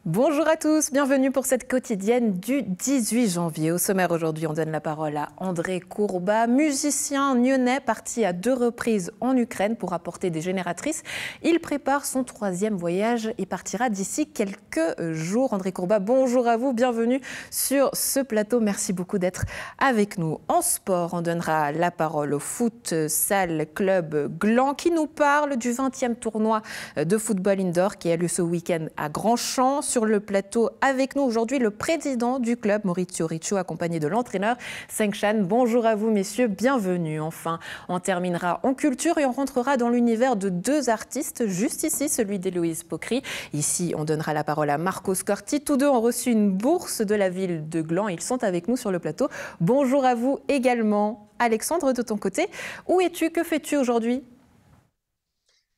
Bonjour à tous, bienvenue pour cette quotidienne du 18 janvier. Au sommaire aujourd'hui, on donne la parole à André Courbat, musicien nyonnais parti à 2 reprises en Ukraine pour apporter des génératrices. Il prépare son 3e voyage et partira d'ici quelques jours. André Courbat, bonjour à vous, bienvenue sur ce plateau. Merci beaucoup d'être avec nous. En sport, on donnera la parole au foot salle club Gland qui nous parle du 20e tournoi de football indoor qui a lieu ce week-end à Grandchamp. Sur le plateau avec nous aujourd'hui, le président du club, Maurizio Riccio, accompagné de l'entraîneur Seng Chan. Bonjour à vous, messieurs, bienvenue. Enfin, on terminera en culture et on rentrera dans l'univers de 2 artistes, juste ici, celui d'Héloïse Pocri. Ici, on donnera la parole à Marco Scorti. Tous deux ont reçu une bourse de la ville de Gland. Ils sont avec nous sur le plateau. Bonjour à vous également. Alexandre, de ton côté, où es-tu? Que fais-tu aujourd'hui?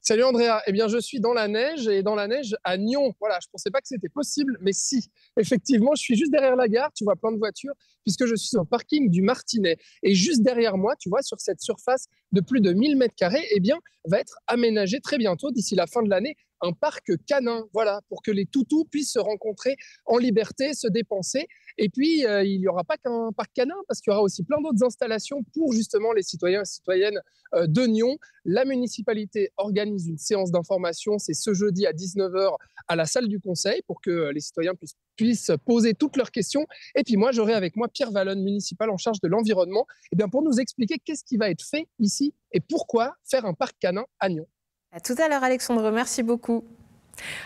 Salut Andrea, eh bien je suis dans la neige et dans la neige à Nyon. Voilà, je ne pensais pas que c'était possible, mais si. Effectivement, je suis juste derrière la gare, tu vois plein de voitures, puisque je suis au parking du Martinet. Et juste derrière moi, tu vois, sur cette surface de plus de 1000 mètres carrés, eh bien, va être aménagé très bientôt, d'ici la fin de l'année, un parc canin, voilà, pour que les toutous puissent se rencontrer en liberté, se dépenser. Et puis, il n'y aura pas qu'un parc canin, parce qu'il y aura aussi plein d'autres installations pour justement les citoyens et citoyennes de Nyon. La municipalité organise une séance d'information, c'est ce jeudi à 19h à la salle du conseil, pour que les citoyens puissent poser toutes leurs questions. Et puis moi, j'aurai avec moi Pierre Vallone, municipal en charge de l'environnement, eh bien pour nous expliquer qu'est-ce qui va être fait ici et pourquoi faire un parc canin à Nyon. À tout à l'heure, Alexandre, merci beaucoup.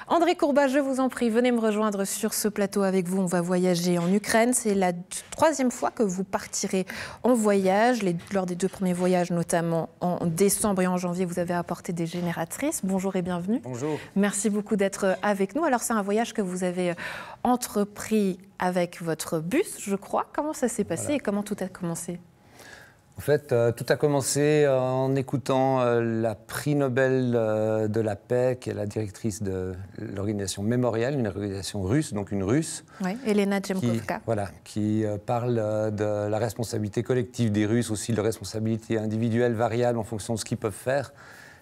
André Courbat, je vous en prie, venez me rejoindre sur ce plateau avec vous. On va voyager en Ukraine. C'est la 3e fois que vous partirez en voyage. Lors des 2 premiers voyages, notamment en décembre et en janvier, vous avez apporté des génératrices. Bonjour et bienvenue. Bonjour. Merci beaucoup d'être avec nous. Alors, c'est un voyage que vous avez entrepris avec votre bus, je crois. Comment ça s'est passé et comment tout a commencé ? En fait, tout a commencé en écoutant la prix Nobel de la paix, qui est la directrice de l'organisation Mémorial, une organisation russe, donc une russe. Oui, Elena Djemkovka. Qui parle de la responsabilité collective des Russes, aussi de la responsabilité individuelle variable en fonction de ce qu'ils peuvent faire.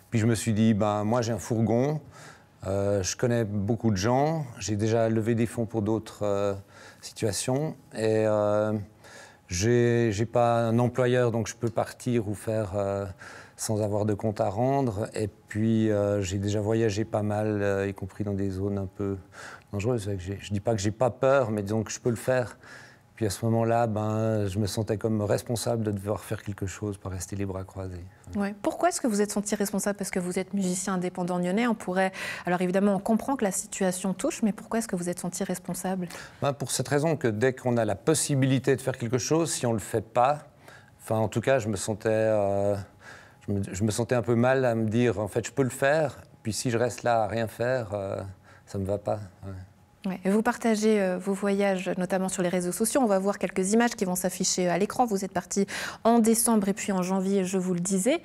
Puis je me suis dit, moi j'ai un fourgon, je connais beaucoup de gens, j'ai déjà levé des fonds pour d'autres situations et... J'ai pas un employeur, donc je peux partir ou faire sans avoir de compte à rendre. Et puis, j'ai déjà voyagé pas mal, y compris dans des zones un peu dangereuses. Je dis pas que j'ai pas peur, mais disons que je peux le faire. Puis à ce moment-là, je me sentais comme responsable de devoir faire quelque chose, pas rester les bras croisés. Ouais. Pourquoi est-ce que vous êtes senti responsable? Parce que vous êtes musicien indépendant nyonnais, on pourrait... Alors évidemment, on comprend que la situation touche, mais pourquoi est-ce que vous êtes senti responsable? Pour cette raison que dès qu'on a la possibilité de faire quelque chose, si on ne le fait pas, en tout cas, je me sentais un peu mal à me dire, en fait, je peux le faire, puis si je reste là à rien faire, ça ne me va pas. Ouais. Ouais. Et vous partagez vos voyages, notamment sur les réseaux sociaux. On va voir quelques images qui vont s'afficher à l'écran. Vous êtes parti en décembre et puis en janvier, je vous le disais.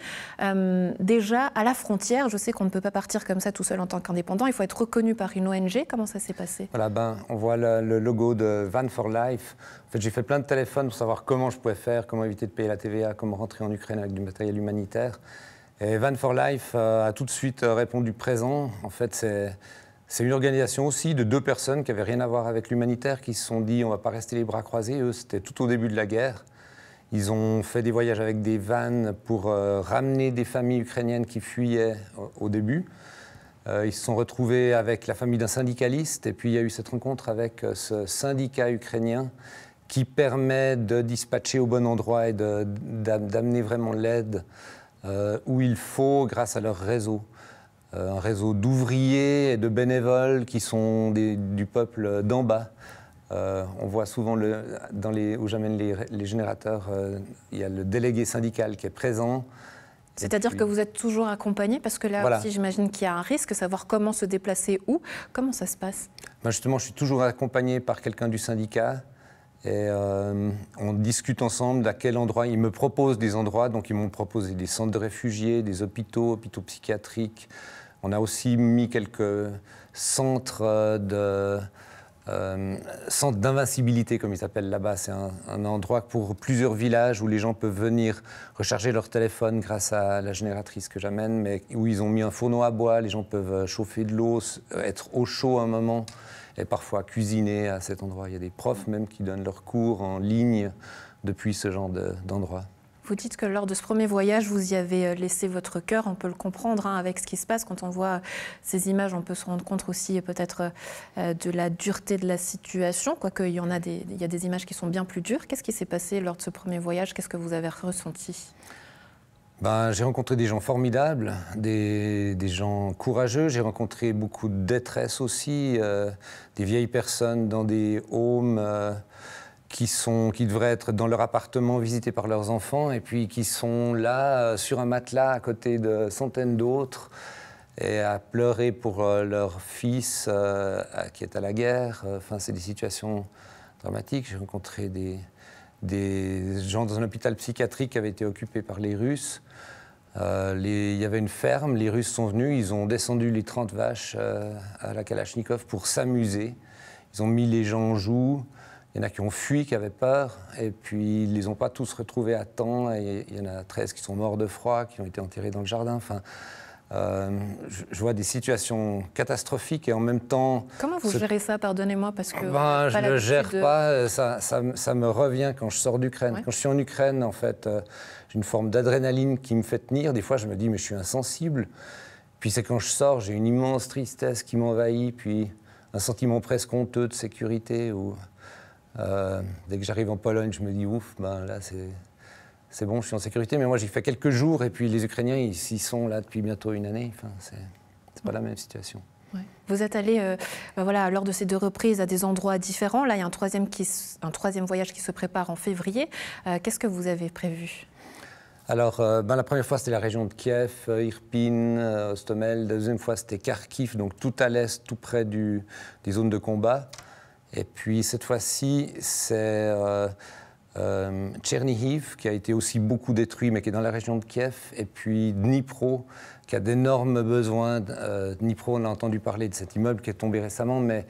Déjà, à la frontière, je sais qu'on ne peut pas partir comme ça tout seul en tant qu'indépendant. Il faut être reconnu par une ONG. Comment ça s'est passé? Voilà, on voit le logo de Van for Life. En fait, j'ai fait plein de téléphones pour savoir comment je pouvais faire, comment éviter de payer la TVA, comment rentrer en Ukraine avec du matériel humanitaire. Et Van for Life a tout de suite répondu présent. En fait, c'est une organisation aussi de 2 personnes qui n'avaient rien à voir avec l'humanitaire, qui se sont dit on ne va pas rester les bras croisés. Eux, c'était tout au début de la guerre. Ils ont fait des voyages avec des vannes pour ramener des familles ukrainiennes qui fuyaient au début. Ils se sont retrouvés avec la famille d'un syndicaliste et puis il y a eu cette rencontre avec ce syndicat ukrainien qui permet de dispatcher au bon endroit et d'amener vraiment l'aide où il faut grâce à leur réseau. Un réseau d'ouvriers et de bénévoles qui sont du peuple d'en bas. On voit souvent, où j'amène les générateurs, il y a le délégué syndical qui est présent. C'est-à-dire que vous êtes toujours accompagné, parce que là voilà. aussi, j'imagine qu'il y a un risque, savoir comment se déplacer où. Comment ça se passe? Justement, je suis toujours accompagné par quelqu'un du syndicat. Et on discute ensemble à quel endroit. Ils me proposent des endroits, donc ils m'ont proposé des centres de réfugiés, des hôpitaux psychiatriques. On a aussi mis quelques centres centre d'invincibilité, comme ils s'appellent là-bas. C'est un endroit pour plusieurs villages où les gens peuvent venir recharger leur téléphone grâce à la génératrice que j'amène, mais où ils ont mis un fourneau à bois, les gens peuvent chauffer de l'eau, être au chaud un moment, et parfois cuisiner à cet endroit. Il y a des profs même qui donnent leurs cours en ligne depuis ce genre d'endroit. Vous dites que lors de ce premier voyage, vous y avez laissé votre cœur. On peut le comprendre hein, avec ce qui se passe. Quand on voit ces images, on peut se rendre compte aussi peut-être de la dureté de la situation, quoique il y a des images qui sont bien plus dures. Qu'est-ce qui s'est passé lors de ce premier voyage? Qu'est-ce que vous avez ressenti? J'ai rencontré des gens formidables, des gens courageux. J'ai rencontré beaucoup de détresse aussi, des vieilles personnes dans des homes qui devraient être dans leur appartement visités par leurs enfants et puis qui sont là sur un matelas à côté de centaines d'autres et à pleurer pour leur fils qui est à la guerre. Enfin, c'est des situations dramatiques. J'ai rencontré des gens dans un hôpital psychiatrique qui avait été occupé par les Russes. Il y avait une ferme, les Russes sont venus, ils ont descendu les 30 vaches à la Kalachnikov pour s'amuser. Ils ont mis les gens en joue. Il y en a qui ont fui, qui avaient peur, et puis ils ne les ont pas tous retrouvés à temps. Et il y en a 13 qui sont morts de froid, qui ont été enterrés dans le jardin. Enfin, je vois des situations catastrophiques et en même temps... Comment vous gérez ça? Pardonnez-moi, parce que... je ne le gère pas, ça me revient quand je sors d'Ukraine. Ouais. Quand je suis en Ukraine, en fait, j'ai une forme d'adrénaline qui me fait tenir. Des fois, je me dis, mais je suis insensible. Puis c'est quand je sors, j'ai une immense tristesse qui m'envahit, puis un sentiment presque honteux de sécurité. Dès que j'arrive en Pologne, je me dis, ouf, là, c'est bon, je suis en sécurité. Mais moi, j'y fais quelques jours, et puis les Ukrainiens, ils y sont là depuis bientôt une année. Enfin, c'est pas la même situation. Ouais. Vous êtes allé, lors de ces 2 reprises, à des endroits différents. Là, il y a un troisième voyage qui se prépare en février. Qu'est-ce que vous avez prévu? Alors, la première fois, c'était la région de Kiev, Irpin, Hostomel. La deuxième fois, c'était Kharkiv, donc tout à l'est, tout près des zones de combat. Et puis, cette fois-ci, c'est Tchernihiv, qui a été aussi beaucoup détruit, mais qui est dans la région de Kiev. Et puis, Dnipro, qui a d'énormes besoins. Dnipro, on a entendu parler de cet immeuble qui est tombé récemment, mais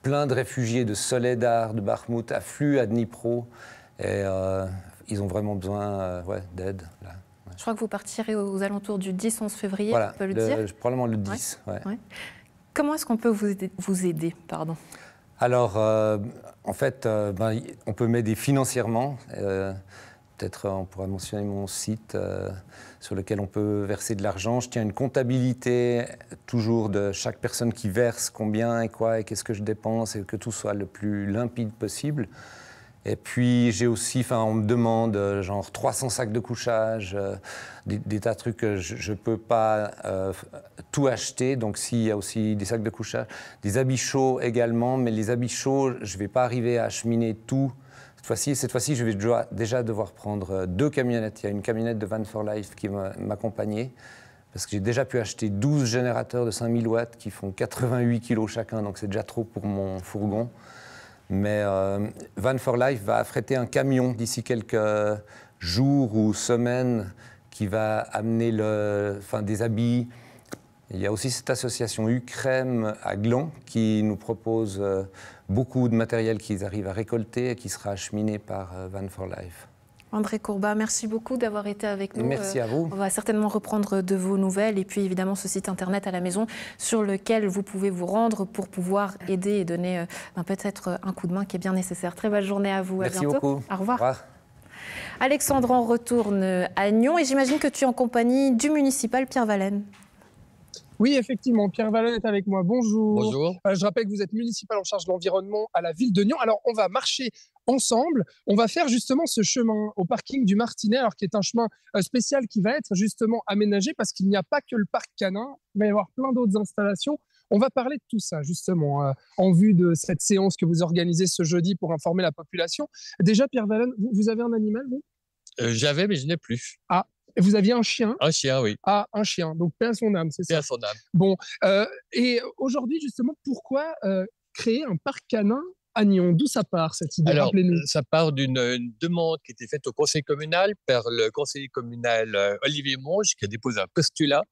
plein de réfugiés de Soledar, de Bakhmout, affluent à Dnipro. Et ils ont vraiment besoin d'aide. Là. Ouais. Je crois que vous partirez aux alentours du 10-11 février, voilà, on peut le dire. Probablement le 10. Ouais. Ouais. Comment est-ce qu'on peut vous aider pardon? Alors, en fait, on peut m'aider financièrement. Peut-être on pourra mentionner mon site sur lequel on peut verser de l'argent. Je tiens une comptabilité toujours de chaque personne qui verse combien et quoi et qu'est-ce que je dépense et que tout soit le plus limpide possible. Et puis j'ai aussi, on me demande genre 300 sacs de couchage, des tas de trucs que je ne peux pas tout acheter. Donc s'il y a aussi des sacs de couchage, des habits chauds également, mais les habits chauds, je ne vais pas arriver à acheminer tout. Cette fois-ci, je vais déjà devoir prendre 2 camionnettes. Il y a une camionnette de Van for Life qui va m'accompagner, parce que j'ai déjà pu acheter 12 générateurs de 5000 watts qui font 88 kilos chacun, donc c'est déjà trop pour mon fourgon. Mais Van for Life va affréter un camion d'ici quelques jours ou semaines qui va amener des habits. Il y a aussi cette association Ukraine à Gland qui nous propose beaucoup de matériel qu'ils arrivent à récolter et qui sera acheminé par Van for Life. André Courbat, merci beaucoup d'avoir été avec nous. Merci à vous. On va certainement reprendre de vos nouvelles et puis évidemment ce site internet à la maison sur lequel vous pouvez vous rendre pour pouvoir aider et donner peut-être un coup de main qui est bien nécessaire. Très belle journée à vous. Merci à bientôt. Beaucoup. Au revoir. Au revoir. Alexandre, on retourne à Nyon et j'imagine que tu es en compagnie du municipal Pierre Vallène. Oui, effectivement, Pierre Vallène est avec moi. Bonjour. Bonjour. Je rappelle que vous êtes municipal en charge de l'environnement à la ville de Nyon. Alors, on va marcher ensemble. On va faire justement ce chemin au parking du Martinet, alors qui est un chemin spécial qui va être justement aménagé parce qu'il n'y a pas que le parc canin. Il va y avoir plein d'autres installations. On va parler de tout ça, justement, en vue de cette séance que vous organisez ce jeudi pour informer la population. Déjà, Pierre Vallène, vous avez un animal, vous? J'avais, mais je n'ai plus. Ah. Vous aviez un chien? Un chien, oui. Ah, un chien. Donc, paix à son âme, c'est ça? Paix à son âme. Bon, et aujourd'hui, justement, pourquoi créer un parc canin à Nyon? D'où ça part, cette idée? Alors, rappelez-nous. ça part d'une demande qui était faite au conseil communal par le conseiller communal Olivier Monge, qui a déposé un postulat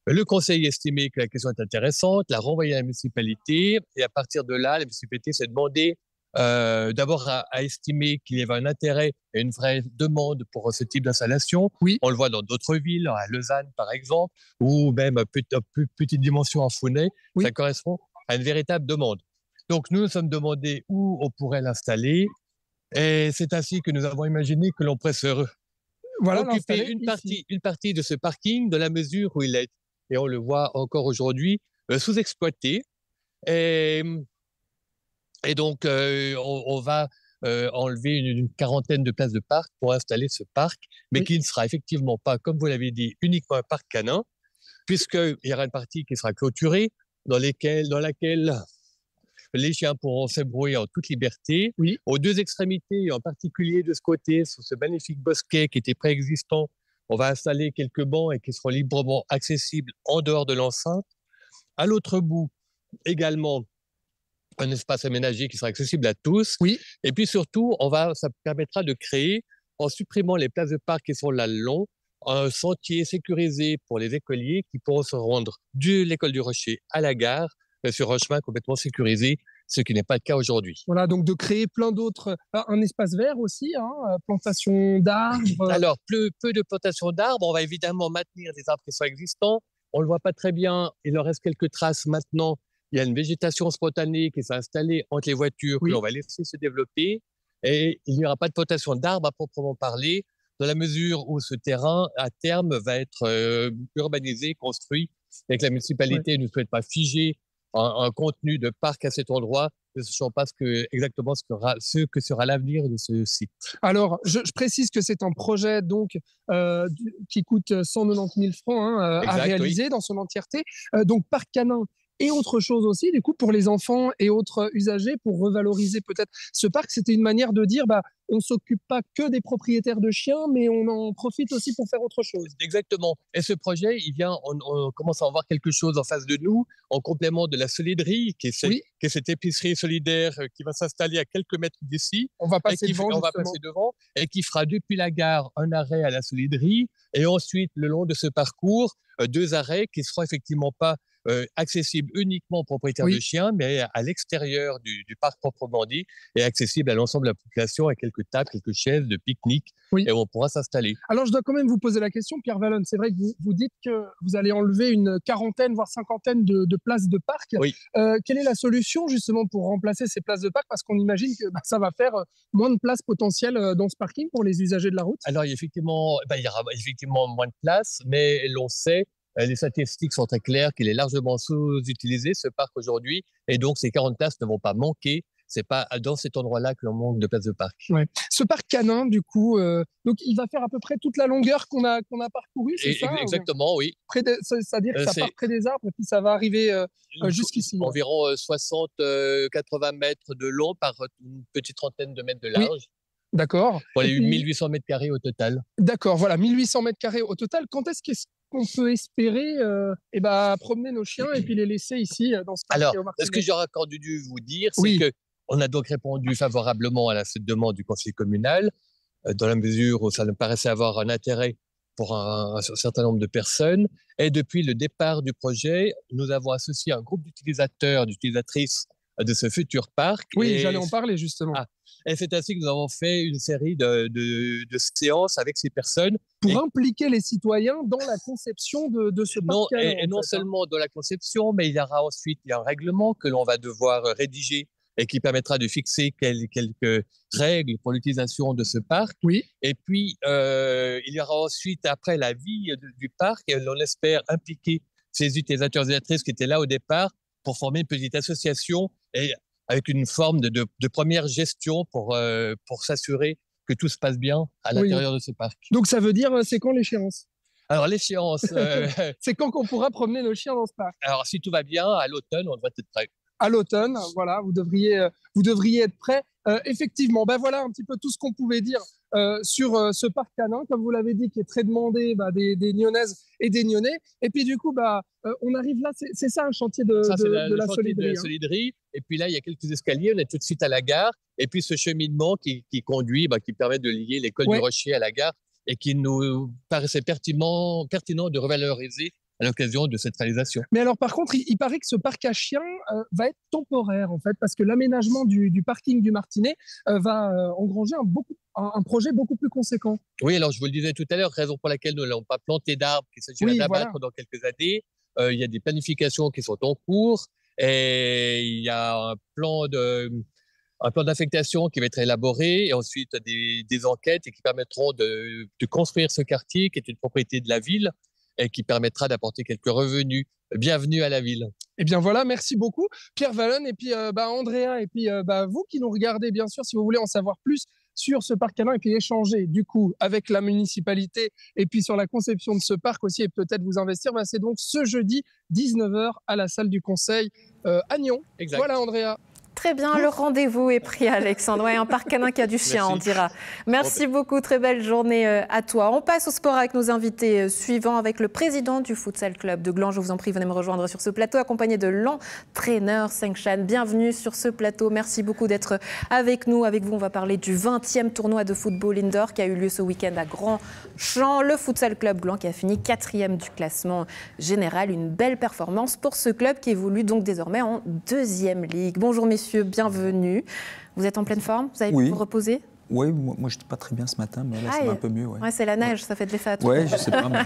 Le conseil estimait que la question est intéressante, l'a renvoyée à la municipalité, et à partir de là, la municipalité s'est demandé d'abord à estimer qu'il y avait un intérêt et une vraie demande pour ce type d'installation. Oui. On le voit dans d'autres villes, à Lausanne par exemple, ou même à plus petite dimension en Founet. Oui. Ça correspond à une véritable demande. Donc nous nous sommes demandé où on pourrait l'installer, et c'est ainsi que nous avons imaginé que l'on pourrait occuper une partie de ce parking dans la mesure où il est, et on le voit encore aujourd'hui, sous-exploité. Et donc, on va enlever une quarantaine de places de parc pour installer ce parc, mais qui ne sera effectivement pas, comme vous l'avez dit, uniquement un parc canin, puisqu'il y aura une partie qui sera clôturée, dans laquelle les chiens pourront s'ébrouer en toute liberté. Oui. Aux deux extrémités, en particulier de ce côté, sur ce magnifique bosquet qui était préexistant, on va installer quelques bancs et qui seront librement accessibles en dehors de l'enceinte. À l'autre bout, également, un espace aménagé qui sera accessible à tous. Oui. Et puis surtout, ça permettra de créer, en supprimant les places de parc qui sont là le long, un sentier sécurisé pour les écoliers qui pourront se rendre de l'école du Rocher à la gare sur un chemin complètement sécurisé, ce qui n'est pas le cas aujourd'hui. Voilà, donc de créer plein d'autres, un espace vert aussi, plantation d'arbres. Alors, peu de plantation d'arbres, on va évidemment maintenir des arbres qui sont existants. On ne le voit pas très bien, il en reste quelques traces maintenant. Il y a une végétation spontanée qui s'est installée entre les voitures, que l'on va laisser se développer. Et il n'y aura pas de plantation d'arbres à proprement parler, dans la mesure où ce terrain, à terme, va être urbanisé, construit, et que la municipalité ne souhaite pas figer un contenu de parc à cet endroit, ne sachant pas exactement ce que sera l'avenir de ce site. Alors, je précise que c'est un projet donc, qui coûte 190 000 francs à réaliser dans son entièreté. Donc, parc canin et autre chose aussi, du coup, pour les enfants et autres usagers, pour revaloriser peut-être ce parc, c'était une manière de dire, on ne s'occupe pas que des propriétaires de chiens, mais on en profite aussi pour faire autre chose. Exactement. Et ce projet, on commence à en voir quelque chose en face de nous, en complément de la soliderie, qui est cette épicerie solidaire qui va s'installer à quelques mètres d'ici. On va passer devant, et qui fera depuis la gare un arrêt à la soliderie, et ensuite, le long de ce parcours, 2 arrêts qui ne seront effectivement pas accessible uniquement aux propriétaires de chiens, mais à l'extérieur du parc proprement dit, et accessible à l'ensemble de la population, avec quelques tables, quelques chaises de pique-nique, et où on pourra s'installer. Alors, je dois quand même vous poser la question, Pierre Vallone. C'est vrai que vous dites que vous allez enlever une quarantaine, voire cinquantaine de places de parc. Oui. Quelle est la solution, justement, pour remplacer ces places de parc? Parce qu'on imagine que ça va faire moins de place potentielle dans ce parking pour les usagers de la route. Alors, il y aura effectivement moins de place, mais l'on sait, les statistiques sont très claires qu'il est largement sous-utilisé, ce parc aujourd'hui, et donc ces 40 places ne vont pas manquer. Ce n'est pas dans cet endroit-là que l'on manque de places de parc. Ouais. Ce parc canin, du coup, donc il va faire à peu près toute la longueur qu'on a parcourue, c'est ça? Exactement, oui. C'est-à-dire que ça part près des arbres et puis ça va arriver jusqu'ici. Environ 60-80 mètres de long par une petite trentaine de mètres de large. Oui. D'accord. Voilà, 1800 mètres carrés au total. D'accord, voilà, 1800 mètres carrés au total. Quand est-ce qu'on peut espérer promener nos chiens et puis les laisser ici dans ce parc? Alors, ce que j'aurais encore dû vous dire, c'est qu'on a donc répondu favorablement à cette demande du conseil communal, dans la mesure où ça nous paraissait avoir un intérêt pour un certain nombre de personnes. Et depuis le départ du projet, nous avons associé un groupe d'utilisatrices de ce futur parc. Oui, j'allais en parler justement. Et c'est ainsi que nous avons fait une série de séances avec ces personnes. Pour impliquer les citoyens dans la conception de ce parc canin. Et non seulement dans la conception, mais il y aura ensuite un règlement que l'on va devoir rédiger et qui permettra de fixer quelques règles pour l'utilisation de ce parc. Oui. Et puis, il y aura ensuite, après la vie du parc, et l'on espère impliquer ces utilisateurs et utilisatrices qui étaient là au départ pour former une petite association et avec une forme de première gestion pour s'assurer que tout se passe bien à l'intérieur de ce parc. Donc ça veut dire, c'est quand l'échéance? Alors l'échéance… c'est quand qu'on pourra promener nos chiens dans ce parc? Alors si tout va bien, à l'automne, on devrait être prêt. À l'automne, voilà, vous devriez être prêt. Effectivement, voilà un petit peu tout ce qu'on pouvait dire sur ce parc canin, comme vous l'avez dit, qui est très demandé des Nyonnaises et des Nyonnais. Et puis du coup, on arrive là, c'est ça un chantier de la soliderie. Et puis là, il y a quelques escaliers, on est tout de suite à la gare. Et puis ce cheminement qui conduit, qui permet de lier l'école du Rocher à la gare et qui nous paraissait pertinent de revaloriser à l'occasion de cette réalisation. Mais alors, par contre, il paraît que ce parc à chiens va être temporaire, en fait, parce que l'aménagement du parking du Martinet va engranger un projet beaucoup plus conséquent. Oui, alors je vous le disais tout à l'heure, raison pour laquelle nous n'allons pas planter d'arbres qu'il s'agirait d'abattre dans quelques années. Il y a des planifications qui sont en cours et il y a un plan d'affectation qui va être élaboré et ensuite des enquêtes et qui permettront de construire ce quartier qui est une propriété de la ville et qui permettra d'apporter quelques revenus. Bienvenue à la ville. Eh bien voilà, merci beaucoup Pierre Vallon et puis Andrea et puis vous qui nous regardez bien sûr, si vous voulez en savoir plus sur ce parc canin et puis échanger du coup avec la municipalité et puis sur la conception de ce parc aussi et peut-être vous investir, c'est donc ce jeudi 19h à la salle du Conseil à Nyon. Exact. Voilà Andrea. Très bien, le rendez-vous est pris, Alexandre. Ouais, un parc canin qui a du chien, on dira. Merci beaucoup, très belle journée à toi. On passe au sport avec nos invités suivants, avec le président du Futsal Club de Gland. Je vous en prie, venez me rejoindre sur ce plateau, accompagné de l'entraîneur Seng Chan. Bienvenue sur ce plateau. Merci beaucoup d'être avec nous. Avec vous, on va parler du 20e tournoi de football indoor qui a eu lieu ce week-end à Grand-Champ. Le Futsal Club Gland qui a fini 4e du classement général. Une belle performance pour ce club qui évolue donc désormais en 2e ligue. Bonjour messieurs. Bienvenue. Vous êtes en pleine forme? Vous avez pu vous reposer? Oui, moi je n'étais pas très bien ce matin, mais là ça va un peu mieux. Ouais, c'est la neige, ça fait de l'effet à tout. Oui, je sais pas. Mais...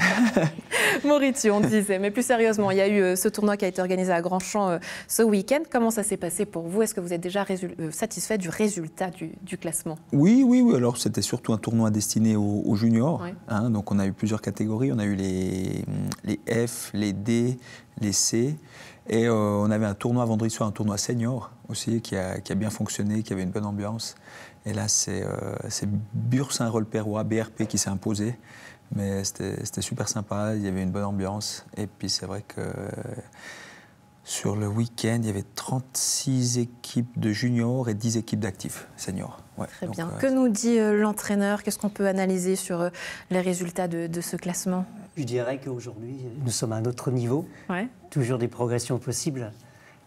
Maurizio, on disait. Mais plus sérieusement, il y a eu ce tournoi qui a été organisé à Grand-Champ ce week-end. Comment ça s'est passé pour vous? Est-ce que vous êtes déjà satisfait du résultat du classement? Oui. Alors c'était surtout un tournoi destiné aux juniors. Oui. Donc on a eu plusieurs catégories. On a eu les F, les D, les C. Et on avait un tournoi vendredi soir, un tournoi senior aussi, qui a bien fonctionné, qui avait une bonne ambiance. Et là, c'est Bure-Saint-Roch-Perrois, BRP, qui s'est imposé. Mais c'était super sympa, il y avait une bonne ambiance. Et puis c'est vrai que sur le week-end, il y avait 36 équipes de juniors et 10 équipes d'actifs seniors. Ouais, très bien. Que nous dit l'entraîneur? Qu'est-ce qu'on peut analyser sur les résultats de ce classement? Je dirais qu'aujourd'hui, nous sommes à un autre niveau. Ouais. Toujours des progressions possibles.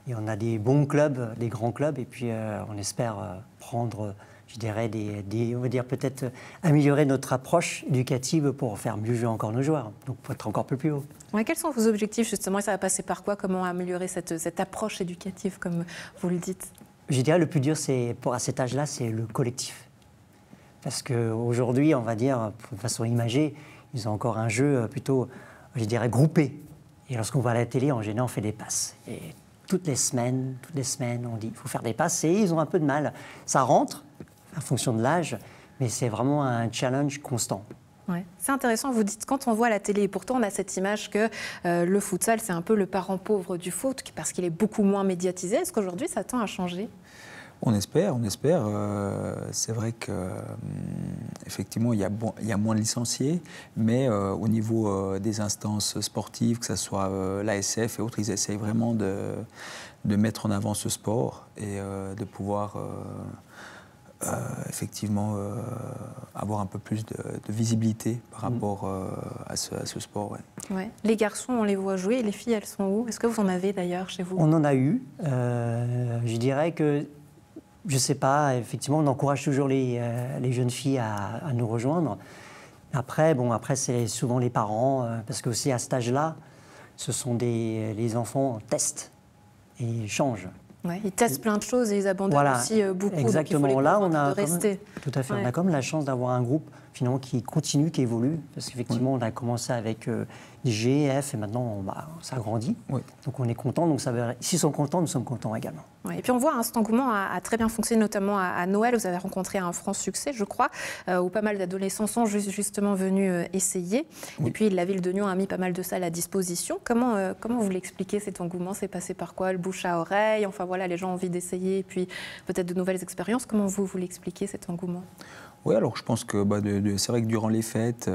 Et on a des bons clubs, des grands clubs. Et puis, on espère prendre, je dirais, on va dire peut-être améliorer notre approche éducative pour faire mieux jouer encore nos joueurs. Donc, pour être encore plus haut. Ouais, quels sont vos objectifs, justement? Et ça va passer par quoi? Comment améliorer cette approche éducative, comme vous le dites? Je dirais le plus dur, à cet âge-là, c'est le collectif. Parce qu'aujourd'hui, on va dire, de façon imagée, ils ont encore un jeu plutôt, je dirais, groupé. Et lorsqu'on va à la télé, en général, on fait des passes. Et toutes les semaines, on dit qu'il faut faire des passes. Et ils ont un peu de mal. Ça rentre, en fonction de l'âge, mais c'est vraiment un challenge constant. Ouais. C'est intéressant, vous dites, quand on voit la télé, et pourtant on a cette image que le futsal, c'est un peu le parent pauvre du foot, parce qu'il est beaucoup moins médiatisé. Est-ce qu'aujourd'hui, ça tend à changer ? On espère. C'est vrai qu'effectivement, il y a moins de licenciés, mais au niveau des instances sportives, que ce soit l'ASF et autres, ils essayent vraiment de mettre en avant ce sport et de pouvoir effectivement avoir un peu plus de visibilité par rapport à ce sport. Ouais. Ouais. Les garçons, on les voit jouer, les filles, elles sont où? Est-ce que vous en avez d'ailleurs chez vous? On en a eu. Je dirais que je ne sais pas, effectivement, on encourage toujours les jeunes filles à nous rejoindre. Après, c'est souvent les parents, parce que aussi à cet âge-là, ce sont les enfants testent et ils changent. Ouais, ils testent plein de choses et ils abandonnent aussi beaucoup. Exactement. Donc il faut là, on a de rester. Tout à fait. Ouais. On a comme la chance d'avoir un groupe finalement qui continue, qui évolue, parce qu'effectivement, on a commencé avec des GF et maintenant, ça grandit. Oui. Donc on est content. Donc s'ils sont contents, nous sommes contents également. Ouais, et puis on voit cet engouement a très bien fonctionné, notamment à Noël. Vous avez rencontré un franc succès, je crois, où pas mal d'adolescents sont justement venus essayer. Oui. Et puis la ville de Nyon a mis pas mal de salles à disposition. Comment vous l'expliquez, cet engouement? C'est passé par quoi? Le bouche à oreille? Enfin voilà, les gens ont envie d'essayer et puis peut-être de nouvelles expériences. Comment vous l'expliquez, cet engouement? Oui, alors je pense que c'est vrai que durant les fêtes,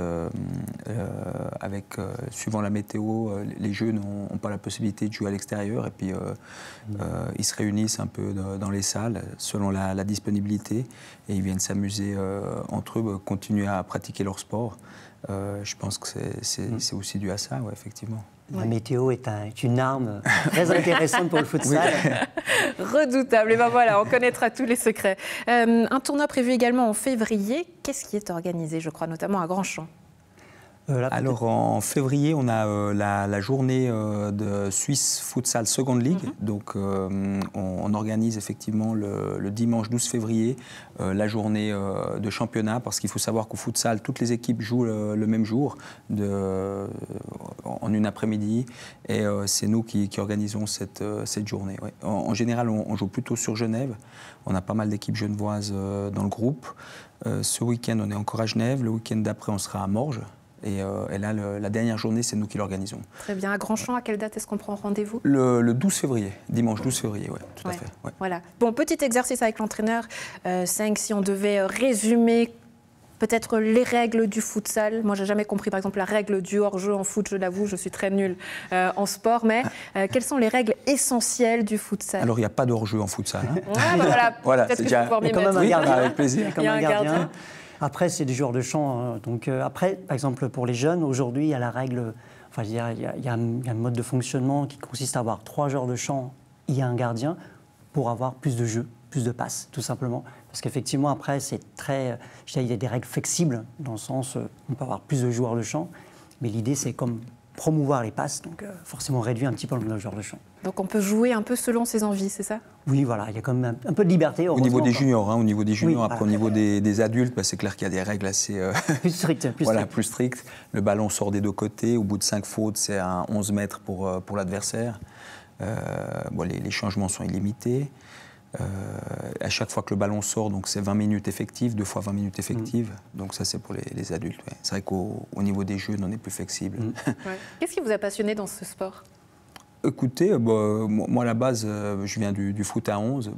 suivant la météo, les jeunes n'ont pas la possibilité de jouer à l'extérieur et puis ils se réunissent un peu dans les salles selon la disponibilité et ils viennent s'amuser entre eux, continuer à pratiquer leur sport. Je pense que c'est aussi dû à ça, ouais, effectivement. La météo est une arme très intéressante pour le futsal. Oui. Redoutable. Et ben voilà, on connaîtra tous les secrets. Un tournoi prévu également en février. Qu'est-ce qui est organisé, je crois, notamment à Grand-Champ? Alors en février, on a la journée de Swiss Futsal Second League. Donc on organise effectivement le dimanche 12 février la journée de championnat, parce qu'il faut savoir qu'au futsal, toutes les équipes jouent le même jour, en une après-midi. Et c'est nous qui organisons cette journée. Ouais. En général, on joue plutôt sur Genève. On a pas mal d'équipes genevoises dans le groupe. Ce week-end, on est encore à Genève. Le week-end d'après, on sera à Morges. Et là, la dernière journée, c'est nous qui l'organisons. Très bien. À Grandchamp, à quelle date est-ce qu'on prend rendez-vous? Le 12 février, dimanche 12 février, oui, tout à fait. Ouais. Voilà. Bon, petit exercice avec l'entraîneur. 5, si on devait résumer peut-être les règles du futsal. Moi, j'ai jamais compris, par exemple, la règle du hors-jeu en foot, je l'avoue, je suis très nulle en sport. Mais quelles sont les règles essentielles du futsal? Alors, il n'y a pas de hors-jeu en futsal. Hein. Voilà, peut-être que je vais pouvoir m'y mettre. Oui, avec plaisir. Comme un gardien. Après, c'est des joueurs de champ. Donc, après, par exemple, pour les jeunes, aujourd'hui, il y a la règle. Enfin, il y a un mode de fonctionnement qui consiste à avoir 3 joueurs de champ et un gardien pour avoir plus de jeux, plus de passes, tout simplement. Parce qu'effectivement, après, c'est très. Il y a des règles flexibles, dans le sens on peut avoir plus de joueurs de champ, mais l'idée, c'est comme promouvoir les passes, donc forcément réduire un petit peu le nombre de joueurs de champ. Donc on peut jouer un peu selon ses envies, c'est ça? Oui, voilà, il y a quand même un peu de liberté. Au niveau des juniors, au niveau des juniors, Oui, après au niveau des adultes, c'est clair qu'il y a des règles assez plus strictes. Plus strictes. Le ballon sort des deux côtés, au bout de 5 fautes, c'est à 11 mètres pour l'adversaire. Les changements sont illimités. À chaque fois que le ballon sort, donc c'est 20 minutes effectives, 2 fois 20 minutes effectives. Donc ça, c'est pour les adultes. Ouais. C'est vrai qu'au niveau des jeux, on est plus flexible. Qu'est-ce qui vous a passionné dans ce sport? Écoutez, moi à la base, je viens du foot à 11.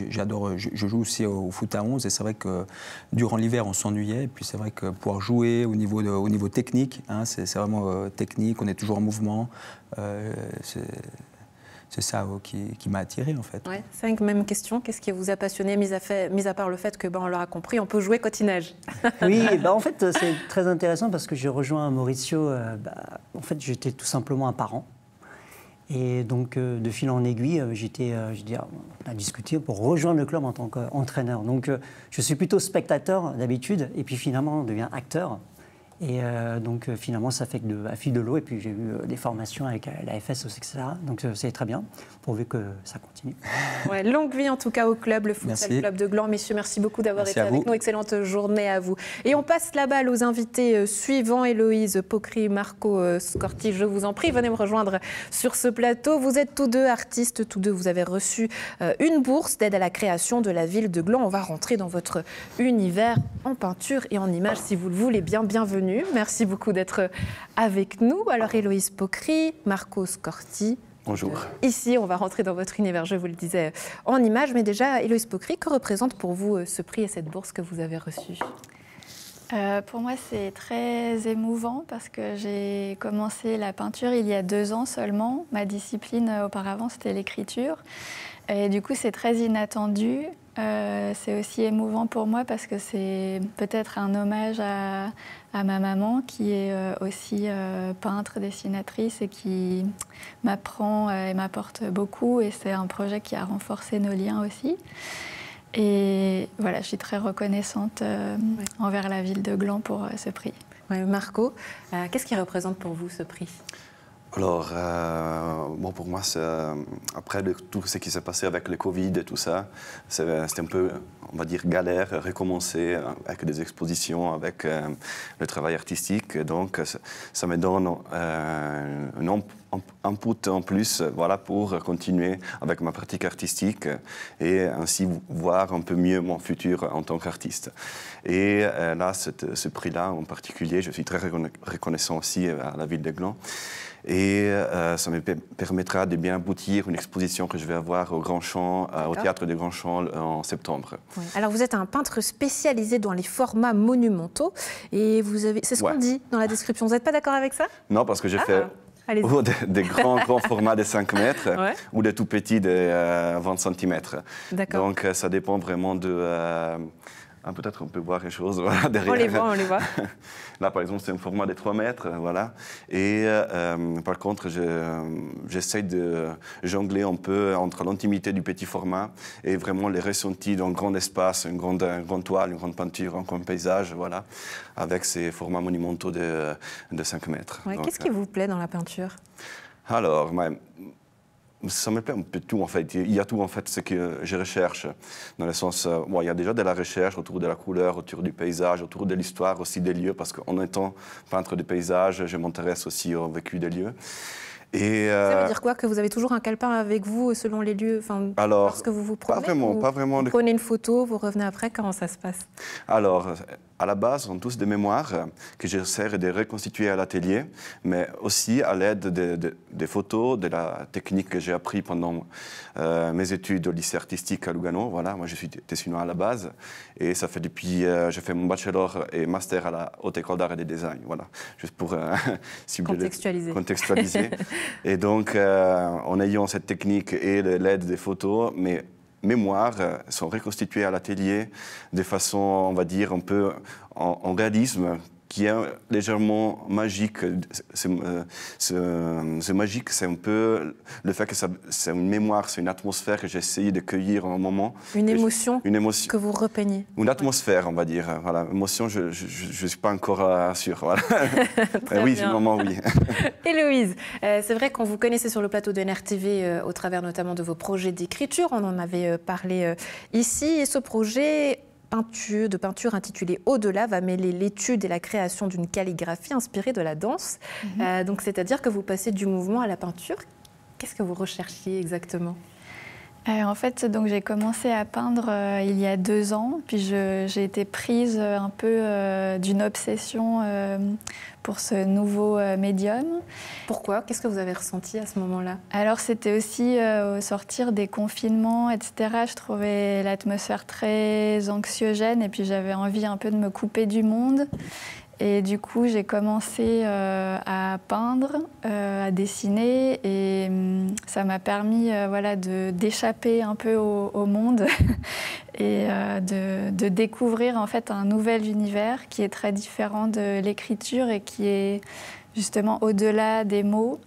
J'adore, je joue aussi au foot à 11. Et c'est vrai que durant l'hiver, on s'ennuyait. Et puis c'est vrai que pouvoir jouer au niveau technique, c'est vraiment technique, on est toujours en mouvement. C'est ça qui m'a attiré, en fait. Ouais. 5 mêmes questions. Qu'est-ce qui vous a passionné, mis à part le fait que, on l'aura compris, on peut jouer quand il neige? Oui, en fait, c'est très intéressant parce que j'ai rejoint Mauricio. En fait, j'étais tout simplement un parent. Et donc, de fil en aiguille, on a discuté pour rejoindre le club en tant qu'entraîneur. Donc, je suis plutôt spectateur d'habitude, et puis finalement, on devient acteur. Et donc finalement, ça fait que à fil de l'eau. Et puis j'ai eu des formations avec la FS aussi, etc. Donc c'est très bien, pourvu que ça continue. Ouais, longue vie en tout cas au club, le Futsal Club de Gland. Messieurs, merci beaucoup d'avoir été avec nous. Excellente journée à vous. Et on passe la balle aux invités suivants. Héloïse Pocri, Marco Scorti, je vous en prie, venez me rejoindre sur ce plateau. Vous êtes tous deux artistes, tous deux vous avez reçu une bourse d'aide à la création de la ville de Gland. On va rentrer dans votre univers en peinture et en images, si vous le voulez bien. Bienvenue. Merci beaucoup d'être avec nous. Alors Héloïse Pocri, Marco Scorti. Bonjour. Ici, on va rentrer dans votre univers, je vous le disais, en images. Mais déjà, Héloïse Pocri, que représente pour vous ce prix et cette bourse que vous avez reçue? Pour moi, c'est très émouvant parce que j'ai commencé la peinture il y a 2 ans seulement. Ma discipline auparavant, c'était l'écriture. Et du coup, c'est très inattendu. C'est aussi émouvant pour moi parce que c'est peut-être un hommage à ma maman qui est aussi peintre, dessinatrice et qui m'apprend et m'apporte beaucoup. Et c'est un projet qui a renforcé nos liens aussi. Et voilà, je suis très reconnaissante envers la ville de Gland pour ce prix. Ouais, Marco, qu'est-ce qui représente pour vous ce prix? Alors, pour moi, après tout ce qui s'est passé avec le Covid et tout ça, c'était un peu, on va dire, galère, recommencer avec des expositions, avec le travail artistique. Donc, ça me donne un input en plus pour continuer avec ma pratique artistique et ainsi voir un peu mieux mon futur en tant qu'artiste. Et là, ce prix-là en particulier, je suis très reconnaissant aussi à la ville de Gland. Et ça me permettra de bien aboutir une exposition que je vais avoir au Grand Champ, au Théâtre de Grand Champ en septembre. Oui. Alors vous êtes un peintre spécialisé dans les formats monumentaux et c'est ce qu'on dit dans la description. Vous n'êtes pas d'accord avec ça? Non, parce que j'ai fait des grands formats de 5 mètres ou des tout petits de 20 cm. Donc ça dépend vraiment Peut-être on peut voir les choses voilà, derrière. On les voit, on les voit. Là, par exemple, c'est un format de 3 mètres, voilà. Et par contre, j'essaie de jongler un peu entre l'intimité du petit format et vraiment les ressentis d'un grand espace, une grande toile, une grande peinture, un grand paysage, voilà, avec ces formats monumentaux de 5 mètres. Ouais, qu'est-ce qui vous plaît dans la peinture? Alors, ça me plaît un peu tout en fait. Il y a tout en fait ce que je recherche. Dans le sens, il y a déjà de la recherche autour de la couleur, autour du paysage, autour de l'histoire aussi des lieux, parce qu'en étant peintre de paysage, je m'intéresse aussi au vécu des lieux. Et, ça veut dire quoi? Que vous avez toujours un calepin avec vous selon les lieux, alors, lorsque vous vous promenez? Pas vraiment. Vous prenez une photo, vous revenez après, comment ça se passe? Alors, à la base, ce sont tous des mémoires que j'essaie de reconstituer à l'atelier, mais aussi à l'aide des photos, de la technique que j'ai appris pendant mes études au lycée artistique à Lugano. Voilà, moi je suis tessinois à la base, et ça fait depuis, j'ai fait mon bachelor et master à la Haute École d'Art et de Design. Voilà, juste pour contextualiser. Et donc, en ayant cette technique et l'aide des photos, mes mémoires sont reconstituées à l'atelier de façon, on va dire, un peu en réalisme, qui est légèrement magique. Ce magique, c'est un peu le fait que c'est une mémoire, c'est une atmosphère que j'ai essayé de cueillir en un moment. Une émotion que vous repeignez. Une atmosphère, on va dire. Voilà, émotion, je ne suis pas encore sûr. Voilà. Oui, finalement, oui. Héloïse, c'est vrai qu'on vous connaissait sur le plateau de NRTV au travers notamment de vos projets d'écriture. On en avait parlé ici. Et ce projet de peinture intitulé Au-delà va mêler l'étude et la création d'une calligraphie inspirée de la danse. Donc, c'est-à-dire que vous passez du mouvement à la peinture. Qu'est-ce que vous recherchiez exactement? En fait, donc j'ai commencé à peindre il y a 2 ans, puis j'ai été prise un peu d'une obsession pour ce nouveau médium. Pourquoi? Qu'est-ce que vous avez ressenti à ce moment-là? Alors c'était aussi au sortir des confinements, etc. Je trouvais l'atmosphère très anxiogène et puis j'avais envie un peu de me couper du monde. Et du coup, j'ai commencé à peindre, à dessiner, et ça m'a permis d'échapper un peu au monde et de découvrir en fait un nouvel univers qui est très différent de l'écriture et qui est justement au-delà des mots.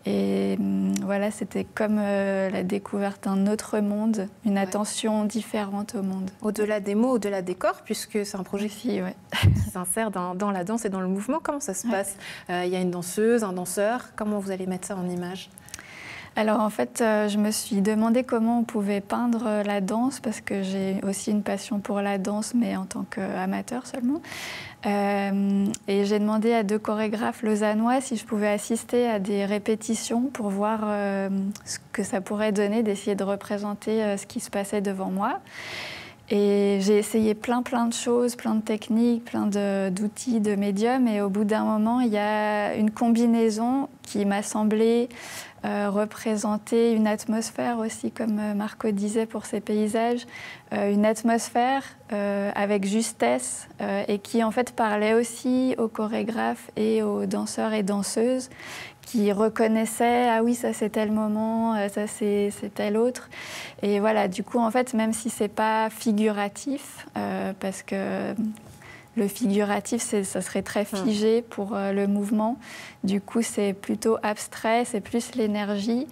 Et voilà, c'était comme la découverte d'un autre monde, une attention différente au monde. Au-delà des mots, au-delà des corps, puisque c'est un projet qui s'insère dans la danse et dans le mouvement. Comment ça se passe? Il y a une danseuse, un danseur. Comment vous allez mettre ça en image? Alors en fait, je me suis demandé comment on pouvait peindre la danse, parce que j'ai aussi une passion pour la danse, mais en tant qu'amateur seulement. Et j'ai demandé à 2 chorégraphes lausannois si je pouvais assister à des répétitions pour voir ce que ça pourrait donner, d'essayer de représenter ce qui se passait devant moi. Et j'ai essayé plein de choses, plein de techniques, plein d'outils, de médiums. Et au bout d'un moment, il y a une combinaison qui m'a semblé représenter une atmosphère aussi, comme Marco disait pour ses paysages, une atmosphère avec justesse et qui en fait parlait aussi aux chorégraphes et aux danseurs et danseuses qui reconnaissaient, ah oui, ça c'est tel moment, ça c'est tel autre. Et voilà, du coup, en fait, même si c'est pas figuratif, parce que le figuratif, ça serait très figé pour le mouvement. Du coup, c'est plutôt abstrait, c'est plus l'énergie.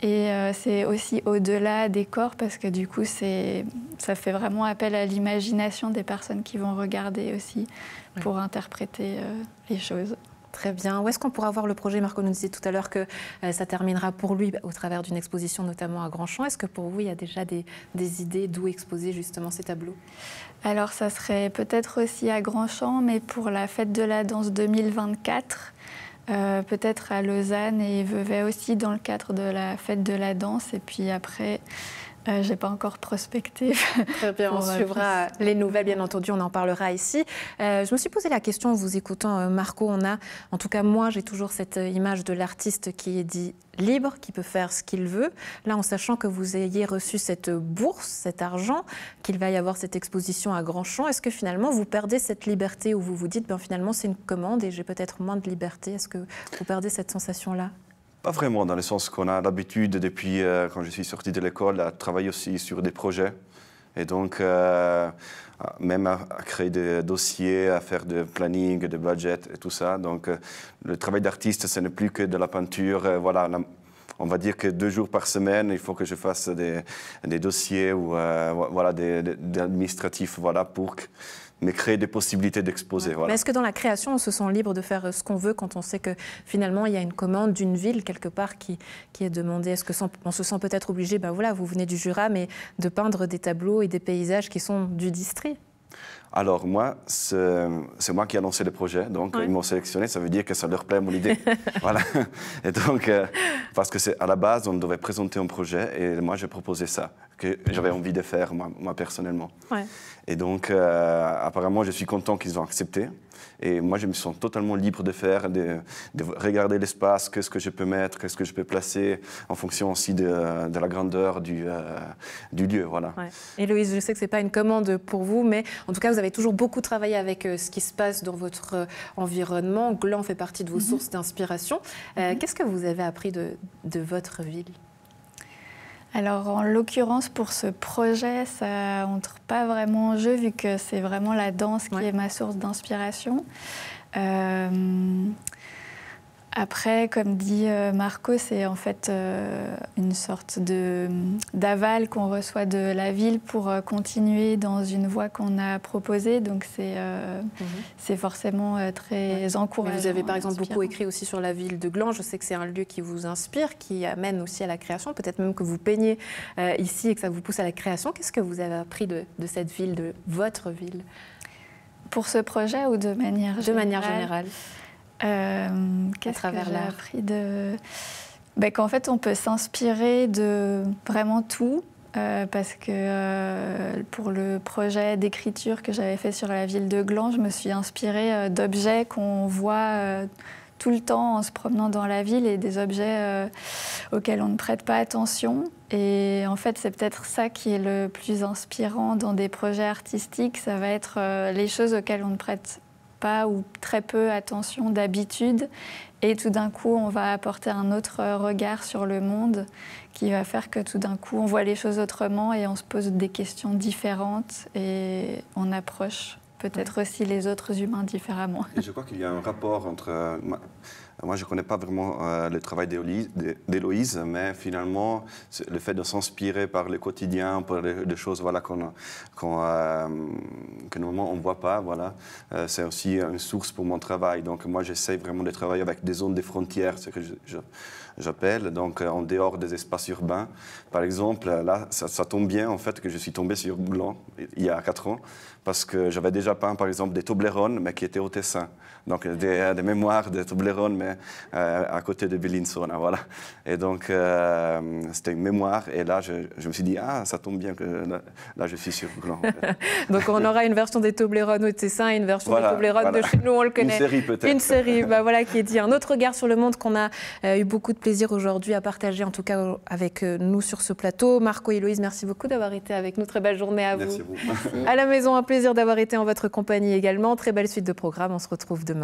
Et c'est aussi au-delà des corps, parce que du coup, ça fait vraiment appel à l'imagination des personnes qui vont regarder aussi pour interpréter les choses. Très bien. Où est-ce qu'on pourra voir le projet? Marco nous disait tout à l'heure que ça terminera pour lui au travers d'une exposition, notamment à Grandchamp. Est-ce que pour vous, il y a déjà des idées d'où exposer justement ces tableaux? Alors, ça serait peut-être aussi à Grandchamp, mais pour la Fête de la Danse 2024, peut-être à Lausanne et Vevey aussi dans le cadre de la Fête de la Danse. Et puis après, je n'ai pas encore prospecté. Très bien, on suivra les nouvelles, bien entendu, on en parlera ici. Je me suis posé la question en vous écoutant, Marco. En tout cas, moi, j'ai toujours cette image de l'artiste qui est dit libre, qui peut faire ce qu'il veut. Là, en sachant que vous ayez reçu cette bourse, cet argent, qu'il va y avoir cette exposition à Grandchamp, est-ce que finalement, vous perdez cette liberté où vous vous dites, finalement, c'est une commande et j'ai peut-être moins de liberté? Est-ce que vous perdez cette sensation-là? Pas vraiment, dans le sens qu'on a l'habitude, depuis quand je suis sorti de l'école, à travailler aussi sur des projets. Et donc, même à créer des dossiers, à faire des planning, des budgets et tout ça. Donc, le travail d'artiste, ce n'est plus que de la peinture. Voilà, on va dire que 2 jours par semaine, il faut que je fasse des dossiers ou voilà, des administratifs, voilà, pour mais créer des possibilités d'exposer. Ouais. Voilà. Mais est-ce que dans la création, on se sent libre de faire ce qu'on veut quand on sait que finalement, il y a une commande d'une ville quelque part qui est demandée? Est-ce qu'on se sent peut-être obligé, ben voilà, vous venez du Jura, mais de peindre des tableaux et des paysages qui sont du district? Alors moi, c'est moi qui ai lancé le projet, donc ils m'ont sélectionné, ça veut dire que ça leur plaît mon idée. Voilà. Et donc, parce que à la base, on devait présenter un projet et moi j'ai proposé ça, que j'avais envie de faire moi personnellement. Ouais. Et donc, apparemment, je suis content qu'ils ont accepté. Et moi, je me sens totalement libre de faire, de regarder l'espace, qu'est-ce que je peux mettre, qu'est-ce que je peux placer, en fonction aussi de la grandeur du lieu. Voilà. Ouais. Héloïse, je sais que ce n'est pas une commande pour vous, mais en tout cas, vous avez toujours beaucoup travaillé avec ce qui se passe dans votre environnement. Gland fait partie de vos sources d'inspiration. Qu'est-ce que vous avez appris de votre ville ? Alors, en l'occurrence, pour ce projet, ça n'entre pas vraiment en jeu, vu que c'est vraiment la danse qui est ma source d'inspiration. Après, comme dit Marco, c'est en fait une sorte d'aval qu'on reçoit de la ville pour continuer dans une voie qu'on a proposée. Donc, c'est forcément très encourageant. Mais vous avez par exemple beaucoup écrit aussi sur la ville de Gland. Je sais que c'est un lieu qui vous inspire, qui amène aussi à la création. Peut-être même que vous peignez ici et que ça vous pousse à la création. Qu'est-ce que vous avez appris de cette ville, de votre ville? Pour ce projet ou de manière générale? De manière générale. Qu'est-ce que j'ai appris qu'en fait, on peut s'inspirer de vraiment tout, parce que pour le projet d'écriture que j'avais fait sur la ville de Gland, je me suis inspirée d'objets qu'on voit tout le temps en se promenant dans la ville et des objets auxquels on ne prête pas attention. Et en fait, c'est peut-être ça qui est le plus inspirant dans des projets artistiques, ça va être les choses auxquelles on ne prête pas ou très peu attention d'habitude, et tout d'un coup on va apporter un autre regard sur le monde qui va faire que tout d'un coup on voit les choses autrement et on se pose des questions différentes et on approche peut-être aussi les autres humains différemment. Et je crois qu'il y a un rapport entre... Moi, je ne connais pas vraiment le travail d'Héloïse, mais finalement, le fait de s'inspirer par le quotidien, par des choses voilà, que normalement on ne voit pas, voilà, c'est aussi une source pour mon travail. Donc moi, j'essaie vraiment de travailler avec des zones de frontières, ce que j'appelle, donc en dehors des espaces urbains. Par exemple, là, ça tombe bien en fait que je suis tombé sur Gland il y a 4 ans, parce que j'avais déjà peint par exemple des Toblerones, mais qui étaient au Tessin. Donc des mémoires de Toblerones, mais à côté de Bellinzona, voilà. Et donc c'était une mémoire, et là je me suis dit, ah, ça tombe bien que là je suis sur Gland. Donc on aura une version des Toblerones au Tessin et une version des Toblerones de chez nous, on le connaît. Une série peut-être. Une série, voilà, qui est dit un autre regard sur le monde qu'on a eu beaucoup de plaisir aujourd'hui à partager, en tout cas avec nous sur ce plateau. Marco et Héloïse, merci beaucoup d'avoir été avec nous. Très belle journée à vous. Merci à vous. À la maison, un plaisir d'avoir été en votre compagnie également. Très belle suite de programmes. On se retrouve demain.